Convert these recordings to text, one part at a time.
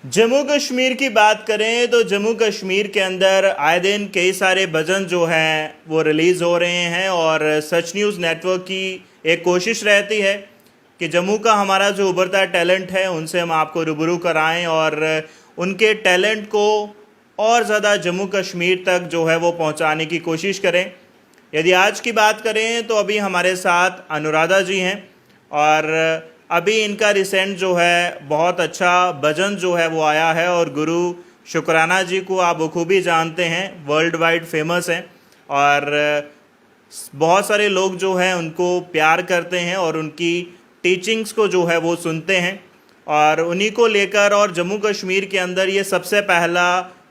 जम्मू कश्मीर की बात करें तो जम्मू कश्मीर के अंदर आए दिन कई सारे भजन जो हैं वो रिलीज़ हो रहे हैं और सच न्यूज़ नेटवर्क की एक कोशिश रहती है कि जम्मू का हमारा जो उभरता टैलेंट है उनसे हम आपको रूबरू कराएं और उनके टैलेंट को और ज़्यादा जम्मू कश्मीर तक जो है वो पहुंचाने की कोशिश करें। यदि आज की बात करें तो अभी हमारे साथ अनुराधा जी हैं और अभी इनका रिसेंट जो है बहुत अच्छा भजन जो है वो आया है और गुरु शुक्राना जी को आप बखूबी जानते हैं, वर्ल्ड वाइड फेमस हैं और बहुत सारे लोग जो हैं उनको प्यार करते हैं और उनकी टीचिंग्स को जो है वो सुनते हैं और उन्हीं को लेकर और जम्मू कश्मीर के अंदर ये सबसे पहला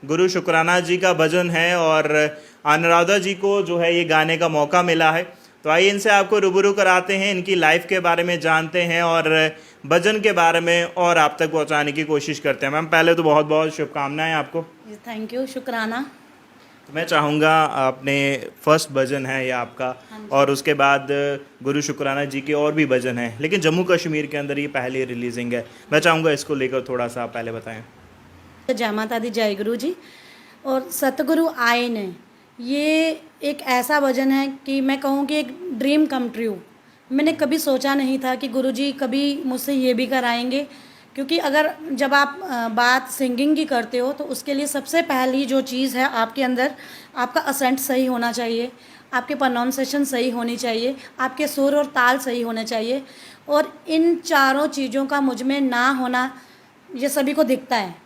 गुरु शुक्राना जी का भजन है और अनुराधा जी को जो है ये गाने का मौका मिला है। तो आइए इनसे आपको रूबरू कराते हैं, इनकी लाइफ के बारे में जानते हैं और भजन के बारे में और आप तक पहुंचाने की कोशिश करते हैं। मैम पहले तो बहुत बहुत शुभकामनाएं आपको। थैंक यू, शुक्राना। तो मैं चाहूँगा आपने फर्स्ट भजन है ये आपका और उसके बाद गुरु शुक्राना जी के और भी भजन हैं, लेकिन जम्मू कश्मीर के अंदर ये पहली रिलीजिंग है। मैं चाहूँगा इसको लेकर थोड़ा सा आप पहले बताएं। जय माता दी, जय गुरु जी। और सतगुरु आए ने, ये एक ऐसा भजन है कि मैं कहूँ कि एक ड्रीम कम ट्रू। मैंने कभी सोचा नहीं था कि गुरुजी कभी मुझसे ये भी कराएंगे, क्योंकि अगर जब आप बात सिंगिंग की करते हो तो उसके लिए सबसे पहली जो चीज़ है आपके अंदर, आपका असेंट सही होना चाहिए, आपके प्रोनाउंसिएशन सही होनी चाहिए, आपके सुर और ताल सही होने चाहिए। और इन चारों चीज़ों का मुझ में ना होना ये सभी को दिखता है।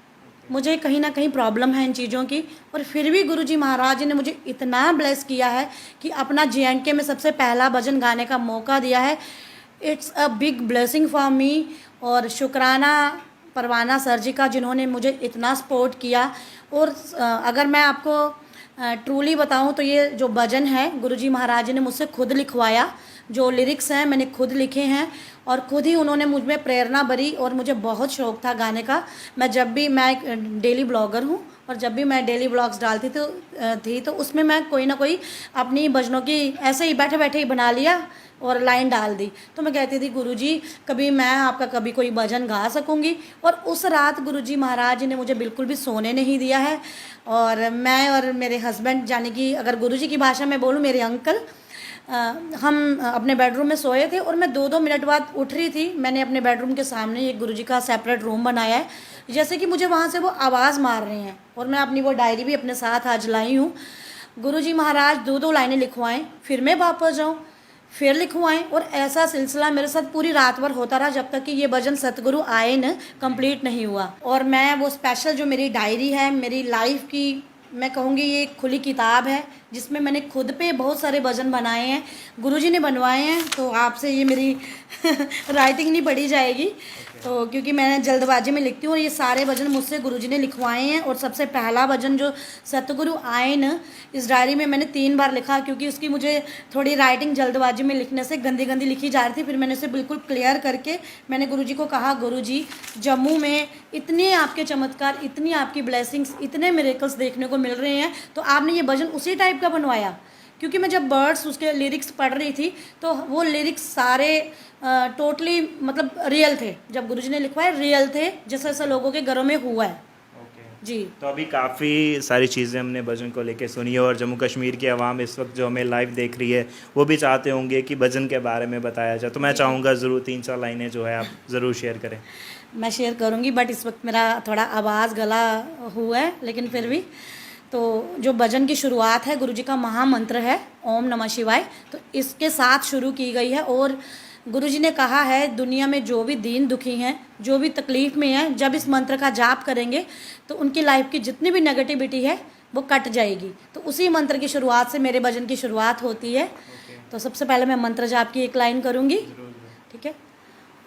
मुझे कहीं ना कहीं प्रॉब्लम है इन चीज़ों की, और फिर भी गुरुजी महाराज ने मुझे इतना ब्लेस किया है कि अपना JNK में सबसे पहला भजन गाने का मौका दिया है। It's a big blessing for me. और शुक्राना परवाना सर जी का, जिन्होंने मुझे इतना सपोर्ट किया। और अगर मैं आपको ट्रूली बताऊं तो ये जो भजन है गुरुजी महाराज ने मुझसे खुद लिखवाया। जो लिरिक्स हैं मैंने खुद लिखे हैं और खुद ही उन्होंने मुझ में प्रेरणा भरी, और मुझे बहुत शौक़ था गाने का। मैं एक डेली ब्लॉगर हूँ और जब भी मैं डेली ब्लॉग्स डालती थी तो उसमें मैं कोई ना कोई अपनी भजनों की ऐसे ही बैठे बैठे ही बना लिया और लाइन डाल दी। तो मैं कहती थी गुरुजी कभी मैं आपका कभी कोई भजन गा सकूंगी। और उस रात गुरुजी महाराज ने मुझे बिल्कुल भी सोने नहीं दिया है। और मैं और मेरे हस्बैंड, यानी कि अगर गुरुजी की भाषा में बोलूँ मेरे अंकल, हम अपने बेडरूम में सोए थे और मैं 2-2 मिनट बाद उठ रही थी। मैंने अपने बेडरूम के सामने एक गुरुजी का सेपरेट रूम बनाया है, जैसे कि मुझे वहाँ से वो आवाज़ मार रहे हैं। और मैं अपनी वो डायरी भी अपने साथ आज लाई हूँ। गुरुजी महाराज 2-2 लाइनें लिखवाएं, फिर मैं वापस जाऊँ, फिर लिखवाएं, और ऐसा सिलसिला मेरे साथ पूरी रात भर होता रहा जब तक कि ये भजन सतगुरु आए न कंप्लीट नहीं हुआ। और मैं वो स्पेशल जो मेरी डायरी है, मेरी लाइफ की, मैं कहूँगी ये एक खुली किताब है जिसमें मैंने खुद पे बहुत सारे भजन बनाए हैं, गुरुजी ने बनवाए हैं। तो आपसे ये मेरी राइटिंग नहीं पढ़ी जाएगी तो, क्योंकि मैं जल्दबाजी में लिखती हूँ। और ये सारे भजन मुझसे गुरुजी ने लिखवाए हैं। और सबसे पहला भजन जो सतगुरु आए न, इस डायरी में मैंने 3 बार लिखा, क्योंकि उसकी मुझे थोड़ी राइटिंग जल्दबाजी में लिखने से गंदी गंदी लिखी जा रही थी। फिर मैंने उसे बिल्कुल क्लियर करके मैंने गुरुजी को कहा, गुरुजी जम्मू में इतने आपके चमत्कार, इतनी आपकी ब्लेसिंग्स, इतने मिरेकल्स देखने को मिल रहे हैं, तो आपने ये भजन उसी टाइप का बनवाया। क्योंकि मैं जब बर्ड्स उसके लिरिक्स पढ़ रही थी तो वो लिरिक्स सारे टोटली मतलब रियल थे। जब गुरुजी ने लिखवाए रियल थे, जैसा जैसा लोगों के घरों में हुआ है। जी। तो अभी काफ़ी सारी चीज़ें हमने भजन को लेके सुनी है और जम्मू कश्मीर की आवाम इस वक्त जो हमें लाइव देख रही है वो भी चाहते होंगे कि भजन के बारे में बताया जाए। तो मैं चाहूँगा ज़रूर 3-4 लाइनें जो है आप ज़रूर शेयर करें। मैं शेयर करूँगी, बट इस वक्त मेरा थोड़ा आवाज़ गला हुआ है, लेकिन फिर भी। तो जो भजन की शुरुआत है गुरुजी का महामंत्र है ओम नमः शिवाय, तो इसके साथ शुरू की गई है। और गुरुजी ने कहा है दुनिया में जो भी दीन दुखी हैं, जो भी तकलीफ़ में हैं, जब इस मंत्र का जाप करेंगे तो उनकी लाइफ की जितनी भी नेगेटिविटी है वो कट जाएगी। तो उसी मंत्र की शुरुआत से मेरे भजन की शुरुआत होती है। तो सबसे पहले मैं मंत्र जाप की एक लाइन करूँगी, ठीक है।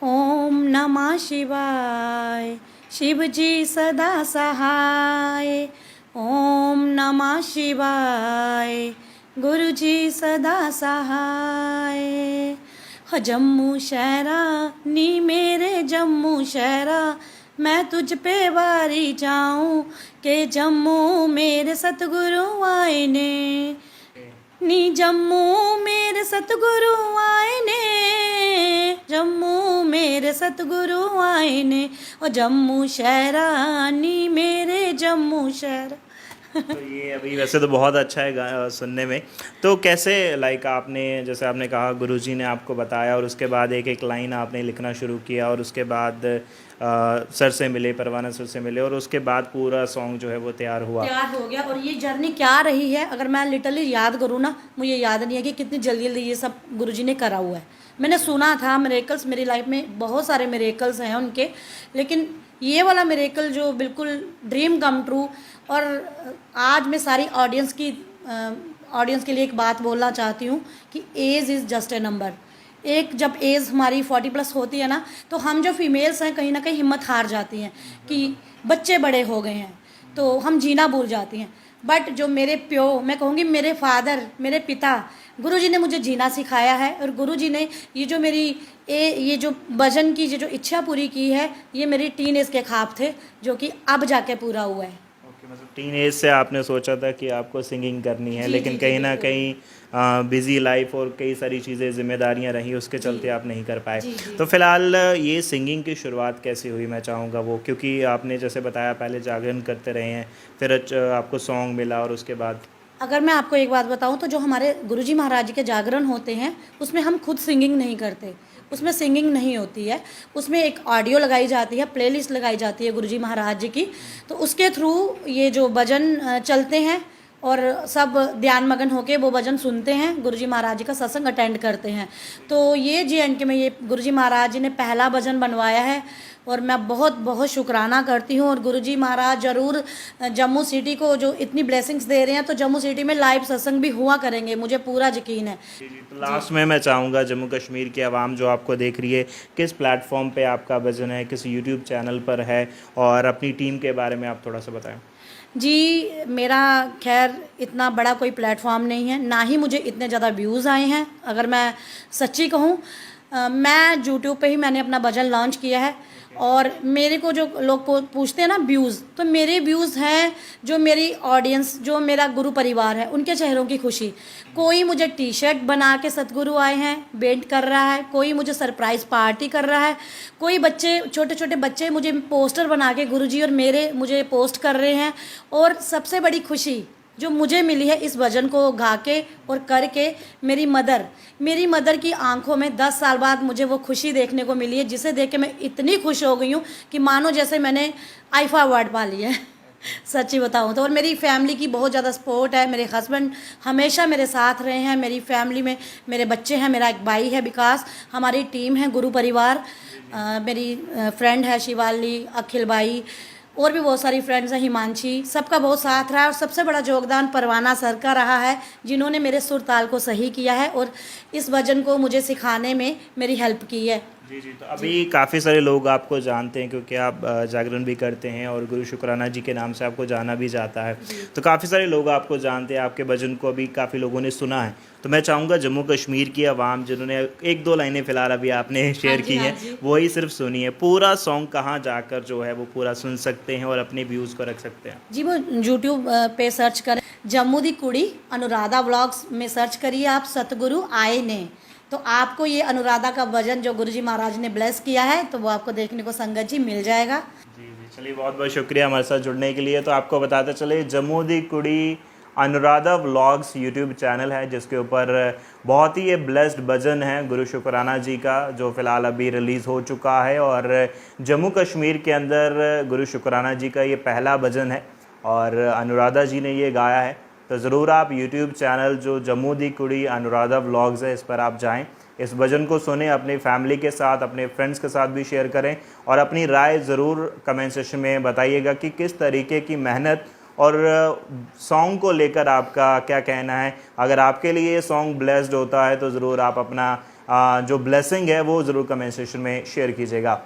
ओम नमः शिवाय, शिव जी सदा सहाय। ओम नमः शिवाय, गुरु जी सदा सहाय। जम्मू शहरा नी मेरे जम्मू शहरा, मैं तुझ पे वारी जाऊं के जम्मू मेरे सतगुरु आए ने। नी जम्मू मेरे सतगुरु आए ने, जम्मू मेरे सतगुरु आए ने, और जम्मू शहरा नी मेरे जम्मू शहरा। तो ये अभी वैसे तो बहुत अच्छा है सुनने में। तो कैसे लाइक आपने, जैसे आपने कहा गुरुजी ने आपको बताया और उसके बाद एक एक लाइन आपने लिखना शुरू किया और उसके बाद सर से मिले, परवाना सर से मिले और उसके बाद पूरा सॉन्ग जो है वो तैयार हुआ, तैयार हो गया। और ये जर्नी क्या रही है, अगर मैं लिटरली याद करूँ ना, मुझे याद नहीं है कि कितनी जल्दी जल्दी ये सब गुरुजी ने करा हुआ है। मैंने सुना था मिरेकल्स, मेरी लाइफ में बहुत सारे मिरेकल्स हैं उनके, लेकिन ये वाला मिरेकल जो बिल्कुल ड्रीम कम ट्रू। और आज मैं सारी ऑडियंस के लिए एक बात बोलना चाहती हूँ कि age is just a number. एक जब एज हमारी 40+ होती है ना, तो हम जो फीमेल्स हैं कहीं ना कहीं हिम्मत हार जाती हैं कि बच्चे बड़े हो गए हैं, तो हम जीना भूल जाती हैं। बट जो मेरे मैं कहूँगी मेरे फादर, मेरे पिता, गुरुजी ने मुझे जीना सिखाया है। और गुरुजी ने ये जो मेरी ये जो भजन की ये जो इच्छा पूरी की है, ये मेरी टीन एज के ख्वाब थे जो कि अब जाके पूरा हुआ है। मतलब टीन एज से आपने सोचा था कि आपको सिंगिंग करनी है, जी, लेकिन जी, कहीं जी, ना बिल्कुल। कहीं बिजी लाइफ और कई सारी चीज़ें, जिम्मेदारियां रही, उसके चलते आप नहीं कर पाए। जी, जी। तो फिलहाल ये सिंगिंग की शुरुआत कैसे हुई, मैं चाहूँगा वो, क्योंकि आपने जैसे बताया पहले जागरण करते रहे हैं, फिर आपको सॉन्ग मिला और उसके बाद। अगर मैं आपको एक बात बताऊं तो जो हमारे गुरुजी महाराज जी के जागरण होते हैं उसमें हम खुद सिंगिंग नहीं करते, उसमें सिंगिंग नहीं होती है। उसमें एक ऑडियो लगाई जाती है, प्लेलिस्ट लगाई जाती है गुरुजी महाराज जी की, तो उसके थ्रू ये जो भजन चलते हैं और सब ध्यान मगन होके वो भजन सुनते हैं, गुरुजी महाराज जी का सत्संग अटेंड करते हैं। तो ये JNK में ये गुरुजी महाराज जी ने पहला भजन बनवाया है और मैं बहुत बहुत शुक्राना करती हूँ। और गुरुजी महाराज ज़रूर जम्मू सिटी को जो इतनी ब्लेसिंग्स दे रहे हैं, तो जम्मू सिटी में लाइव सत्संग भी हुआ करेंगे, मुझे पूरा यकीन है। जी जी। तो लास्ट में मैं चाहूँगा जम्मू कश्मीर की आवाम जो आपको देख रही है, किस प्लेटफॉर्म पे आपका भजन है, किस यूट्यूब चैनल पर है, और अपनी टीम के बारे में आप थोड़ा सा बताएं। जी, मेरा खैर इतना बड़ा कोई प्लेटफॉर्म नहीं है, ना ही मुझे इतने ज़्यादा व्यूज़ आए हैं। अगर मैं सच्ची कहूँ, मैं यूट्यूब पे ही मैंने अपना भजन लॉन्च किया है। और मेरे को जो लोग पूछते हैं ना व्यूज़, तो मेरे व्यूज़ हैं जो मेरी ऑडियंस, जो मेरा गुरु परिवार है, उनके चेहरों की खुशी। कोई मुझे टी-शर्ट बना के सतगुरु आए हैं भेंट कर रहा है, कोई मुझे सरप्राइज़ पार्टी कर रहा है, कोई बच्चे, छोटे छोटे बच्चे मुझे पोस्टर बना के गुरुजी और मेरे मुझे पोस्ट कर रहे हैं। और सबसे बड़ी खुशी जो मुझे मिली है इस भजन को गा के और करके, मेरी मदर की आंखों में 10 साल बाद मुझे वो खुशी देखने को मिली है, जिसे देख के मैं इतनी खुश हो गई हूँ कि मानो जैसे मैंने आईफा अवार्ड पा लिया है। सच्ची बताऊँ तो। और मेरी फैमिली की बहुत ज़्यादा सपोर्ट है, मेरे हस्बैंड हमेशा मेरे साथ रहे हैं, मेरी फैमिली में मेरे बच्चे हैं, मेरा एक भाई है विकास, हमारी टीम है गुरु परिवार, मेरी फ्रेंड है शिवाली, अखिल भाई, और भी बहुत सारी फ्रेंड्स हैं, हिमांशी, सबका बहुत साथ रहा है। और सबसे बड़ा योगदान परवाना सर का रहा है, जिन्होंने मेरे सुर ताल को सही किया है और इस भजन को मुझे सिखाने में मेरी हेल्प की है। जी जी। तो अभी काफ़ी सारे लोग आपको जानते हैं क्योंकि आप जागरण भी करते हैं और गुरु शुक्राना जी के नाम से आपको जाना भी जाता है, तो काफ़ी सारे लोग आपको जानते हैं, आपके भजन को अभी काफ़ी लोगों ने सुना है। तो मैं चाहूँगा जम्मू कश्मीर की आवाम जिन्होंने 1-2 लाइनें फ़िलहाल अभी आपने शेयर की हैं, वही सिर्फ सुनी है, पूरा सॉन्ग कहाँ जाकर जो है वो पूरा सुन सकते हैं और अपने व्यूज़ को रख सकते हैं? जी, वो यूट्यूब पे सर्च करें, जम्मू दी कुड़ी अनुराधा व्लॉग्स में सर्च करिए आप, सतगुरु आए ने, तो आपको ये अनुराधा का भजन जो गुरुजी महाराज ने ब्लेस किया है, तो वो आपको देखने को संगत जी मिल जाएगा। जी जी। चलिए, बहुत बहुत शुक्रिया हमारे साथ जुड़ने के लिए। तो आपको बताते चले, जम्मू दी कुड़ी अनुराधा व्लॉग्स यूट्यूब चैनल है जिसके ऊपर बहुत ही ये ब्लेस्ड भजन है गुरु शुक्राना जी का, जो फ़िलहाल अभी रिलीज़ हो चुका है। और जम्मू कश्मीर के अंदर गुरु शुक्राना जी का ये पहला भजन है और अनुराधा जी ने ये गाया है। तो ज़रूर आप YouTube चैनल जो जम्मू दी कुड़ी अनुराधा व्लॉग्स है, इस पर आप जाएं, इस भजन को सुने, अपनी फैमिली के साथ, अपने फ्रेंड्स के साथ भी शेयर करें और अपनी राय ज़रूर कमेंट सेक्शन में बताइएगा कि किस तरीके की मेहनत और सॉन्ग को लेकर आपका क्या कहना है। अगर आपके लिए ये सॉन्ग ब्लेस्ड होता है तो ज़रूर आप अपना जो ब्लेसिंग है वो ज़रूर कमेंट सेक्शन में शेयर कीजिएगा।